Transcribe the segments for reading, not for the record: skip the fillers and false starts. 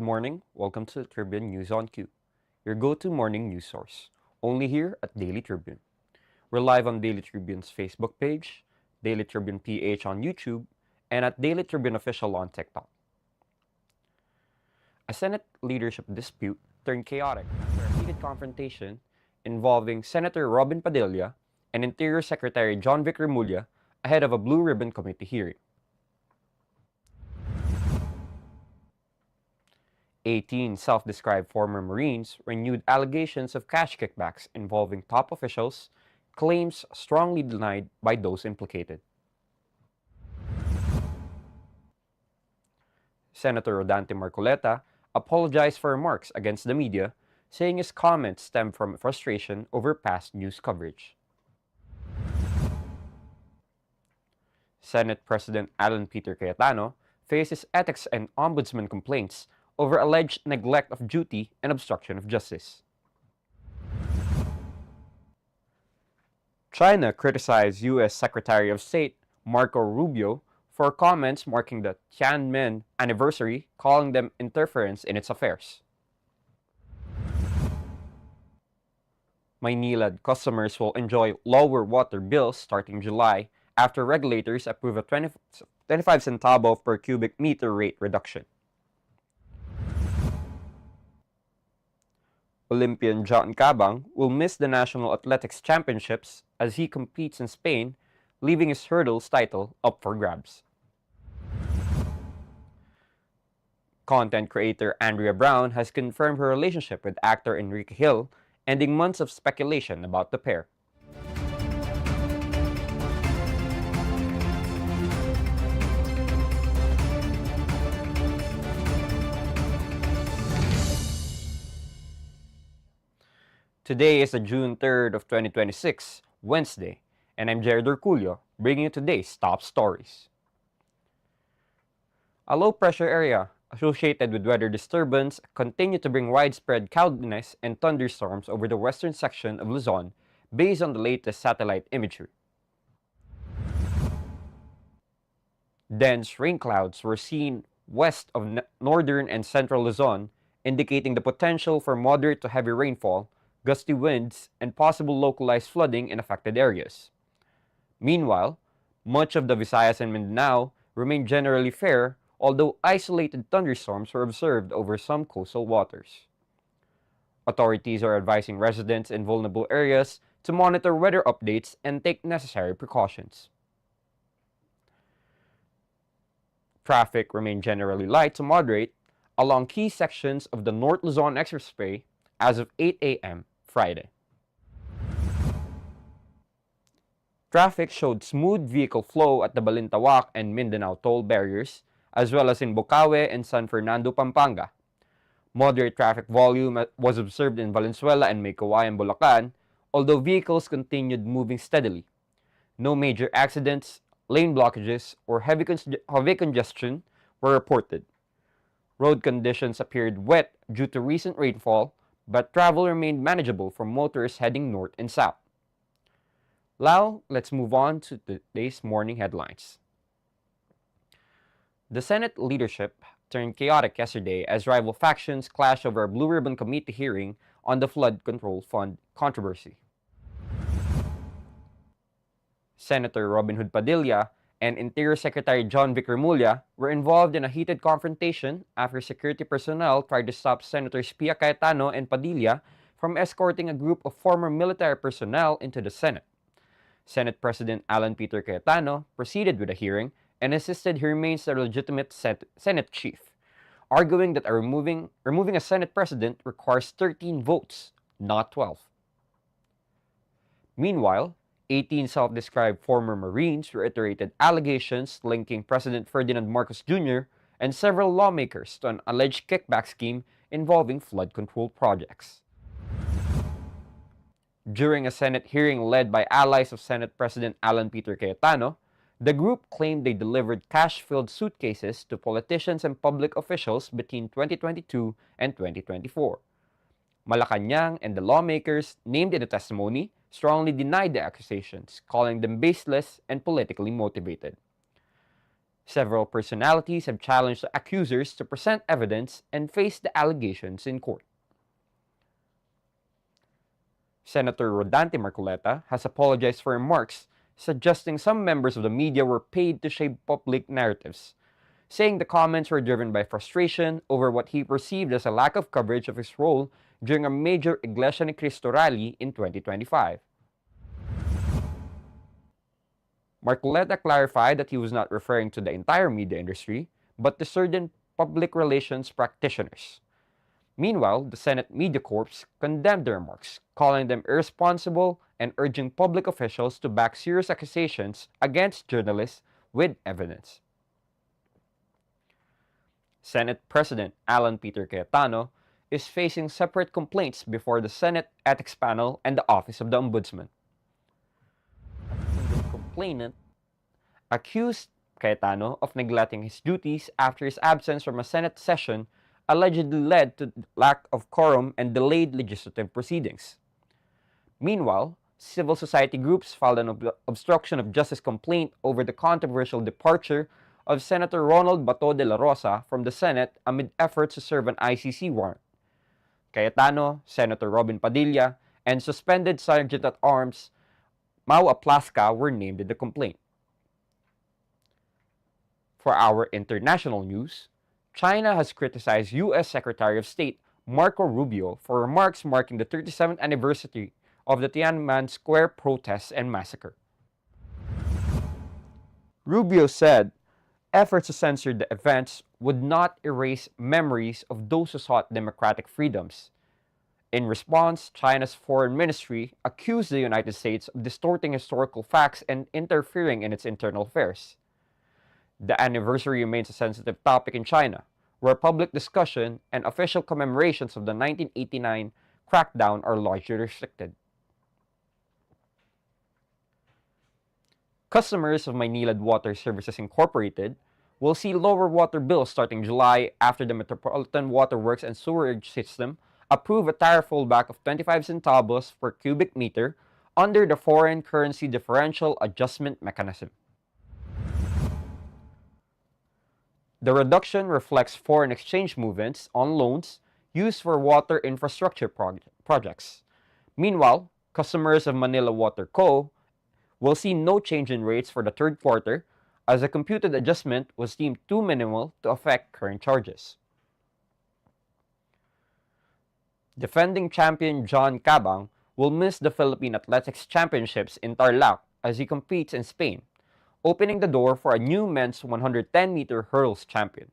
morning. Welcome to Tribune News on Q, your go-to morning news source, only here at Daily Tribune. We're live on Daily Tribune's Facebook page, Daily Tribune PH on YouTube, and at Daily Tribune Official on TikTok. A Senate leadership dispute turned chaotic after a heated confrontation involving Senator Robin Padilla and Interior Secretary John Vic Remulla ahead of a Blue Ribbon Committee hearing. 18 self-described former Marines renewed allegations of cash kickbacks involving top officials, claims strongly denied by those implicated. Senator Rodante Marcoleta apologized for remarks against the media, saying his comments stemmed from frustration over past news coverage. Senate President Alan Peter Cayetano faces ethics and ombudsman complaints over alleged neglect of duty and obstruction of justice. China criticized U.S. Secretary of State Marco Rubio for comments marking the Tiananmen anniversary, calling them interference in its affairs. Maynilad customers will enjoy lower water bills starting July after regulators approve a 25 centavo per cubic meter rate reduction. Olympian John Cabang will miss the National Athletics Championships as he competes in Spain, leaving his hurdles title up for grabs. Content creator Andrea Brown has confirmed her relationship with actor Enrique Hill, ending months of speculation about the pair. Today is the June 3rd of 2026, Wednesday, and I'm Jerod Orcullo, bringing you today's top stories. A low-pressure area associated with weather disturbance continued to bring widespread cloudiness and thunderstorms over the western section of Luzon based on the latest satellite imagery. Dense rain clouds were seen west of northern and central Luzon, indicating the potential for moderate to heavy rainfall, gusty winds, and possible localized flooding in affected areas. Meanwhile, much of the Visayas and Mindanao remained generally fair, although isolated thunderstorms were observed over some coastal waters. Authorities are advising residents in vulnerable areas to monitor weather updates and take necessary precautions. Traffic remained generally light to moderate along key sections of the North Luzon Expressway as of 8 a.m. Friday. Traffic showed smooth vehicle flow at the Balintawak and Mindanao toll barriers, as well as in Bocaue and San Fernando, Pampanga. Moderate traffic volume was observed in Valenzuela and Maykawayan, Bulacan, although vehicles continued moving steadily. No major accidents, lane blockages, or heavy congestion were reported. Road conditions appeared wet due to recent rainfall, but travel remained manageable for motorists heading north and south. Now, let's move on to today's morning headlines. The Senate leadership turned chaotic yesterday as rival factions clashed over a Blue Ribbon Committee hearing on the Flood Control Fund controversy. Senator Robin Hood Padilla and Interior Secretary John Vic Remulla were involved in a heated confrontation after security personnel tried to stop Senators Pia Cayetano and Padilla from escorting a group of former military personnel into the Senate. Senate President Alan Peter Cayetano proceeded with the hearing and insisted he remains the legitimate Senate chief, arguing that removing a Senate president requires 13 votes, not 12. Meanwhile, 18 self-described former Marines reiterated allegations linking President Ferdinand Marcos Jr. and several lawmakers to an alleged kickback scheme involving flood control projects. During a Senate hearing led by allies of Senate President Alan Peter Cayetano, the group claimed they delivered cash-filled suitcases to politicians and public officials between 2022 and 2024. Malacanang and the lawmakers named in the testimony strongly denied the accusations, calling them baseless and politically motivated. Several personalities have challenged the accusers to present evidence and face the allegations in court. Senator Rodante Marcoleta has apologized for remarks suggesting some members of the media were paid to shape public narratives, saying the comments were driven by frustration over what he perceived as a lack of coverage of his role during a major Iglesia ni Cristo rally in 2025. Marcoleta clarified that he was not referring to the entire media industry, but to certain public relations practitioners. Meanwhile, the Senate Media Corps condemned the remarks, calling them irresponsible and urging public officials to back serious accusations against journalists with evidence. Senate President Alan Peter Cayetano is facing separate complaints before the Senate Ethics Panel and the Office of the Ombudsman. The complainant accused Cayetano of neglecting his duties after his absence from a Senate session allegedly led to lack of quorum and delayed legislative proceedings. Meanwhile, civil society groups filed an obstruction of justice complaint over the controversial departure of Senator Ronald Bato de la Rosa from the Senate amid efforts to serve an ICC warrant. Cayetano, Senator Robin Padilla, and suspended Sergeant-at-Arms Mau Aplasca were named in the complaint. For our international news, China has criticized U.S. Secretary of State Marco Rubio for remarks marking the 37th anniversary of the Tiananmen Square protests and massacre. Rubio said efforts to censor the events would not erase memories of those who sought democratic freedoms. In response, China's foreign ministry accused the United States of distorting historical facts and interfering in its internal affairs. The anniversary remains a sensitive topic in China, where public discussion and official commemorations of the 1989 crackdown are largely restricted. Customers of Maynilad Water Services Incorporated will see lower water bills starting July after the Metropolitan Water Works and Sewerage System approve a tariff rollback of 25 centavos per cubic meter under the Foreign Currency Differential Adjustment Mechanism. The reduction reflects foreign exchange movements on loans used for water infrastructure projects. Meanwhile, customers of Manila Water Co. will see no change in rates for the third quarter as the computed adjustment was deemed too minimal to affect current charges. Defending champion John Cabang will miss the Philippine Athletics Championships in Tarlac as he competes in Spain, opening the door for a new men's 110-meter hurdles champion.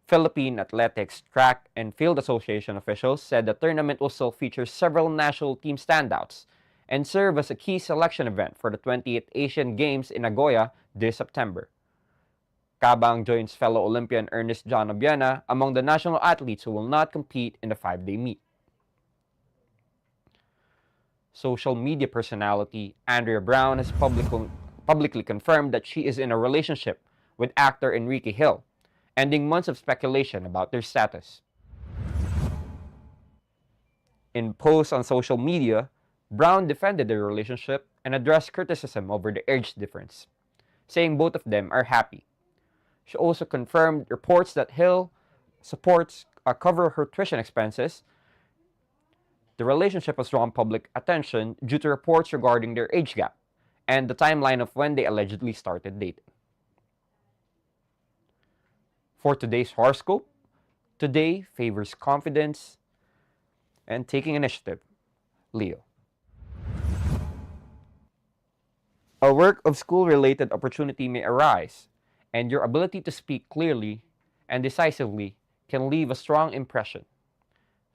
Philippine Athletics Track and Field Association officials said the tournament will still feature several national team standouts and serve as a key selection event for the 28th Asian Games in Nagoya this September. Cabang joins fellow Olympian Ernest John Obiena among the national athletes who will not compete in the 5-day meet. Social media personality Andrea Brown has publicly confirmed that she is in a relationship with actor Enrique Hill, ending months of speculation about their status. In posts on social media, Brown defended their relationship and addressed criticism over the age difference, saying both of them are happy. She also confirmed reports that Hill supports cover her tuition expenses. The relationship has drawn public attention due to reports regarding their age gap and the timeline of when they allegedly started dating. For today's horoscope, today favors confidence and taking initiative. Leo. A work of school-related opportunity may arise, and your ability to speak clearly and decisively can leave a strong impression.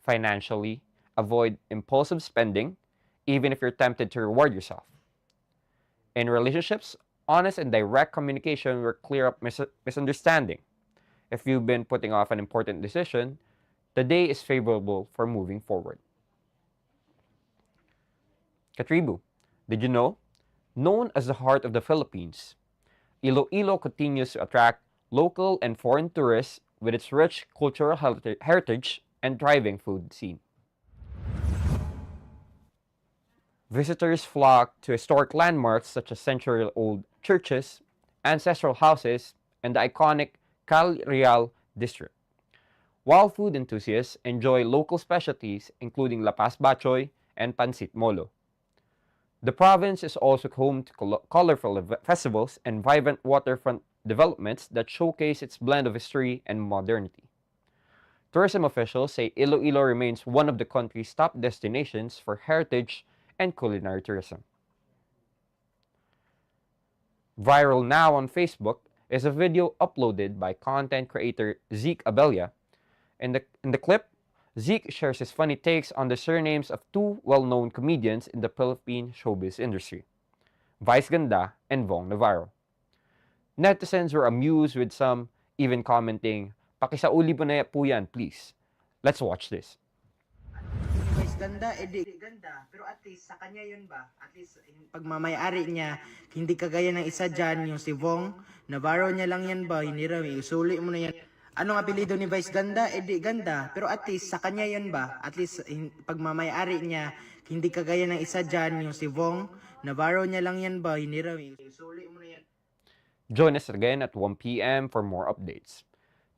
Financially, avoid impulsive spending, even if you're tempted to reward yourself. In relationships, honest and direct communication will clear up misunderstanding. If you've been putting off an important decision, the day is favorable for moving forward. Katribu, did you know? Known as the heart of the Philippines, Iloilo continues to attract local and foreign tourists with its rich cultural heritage and thriving food scene. Visitors flock to historic landmarks such as century-old churches, ancestral houses, and the iconic Cal Real district. While food enthusiasts enjoy local specialties including lapas bachoy and pancit molo. The province is also home to colorful festivals and vibrant waterfront developments that showcase its blend of history and modernity. Tourism officials say Iloilo remains one of the country's top destinations for heritage and culinary tourism. Viral now on Facebook is a video uploaded by content creator Zeke Abella. In the clip, Zeke shares his funny takes on the surnames of two well-known comedians in the Philippine showbiz industry, Vice Ganda and Vong Navarro. Netizens were amused with some even commenting, "Pakisauli mo na po yan, please." Let's watch this. Vice ganda, ganda. Pero at least, sa kanya yun ba? At least, pagmamayari niya, hindi kagaya ng isa dyan, yung si Vong, Navarro niya lang yan ba? Hinira, usuli mo na yan. Anong apelido ni Vice ganda? Ganda. Pero at least, sa kanya yun ba? At least, pagmamayari niya, hindi kagaya ng isa dyan, yung si Vong, Navarro niya lang yan ba? Hinira, usuli mo na yan. Join us again at 1 p.m. for more updates.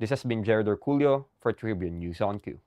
This has been Jerod Orcullo for Tribune News on Q.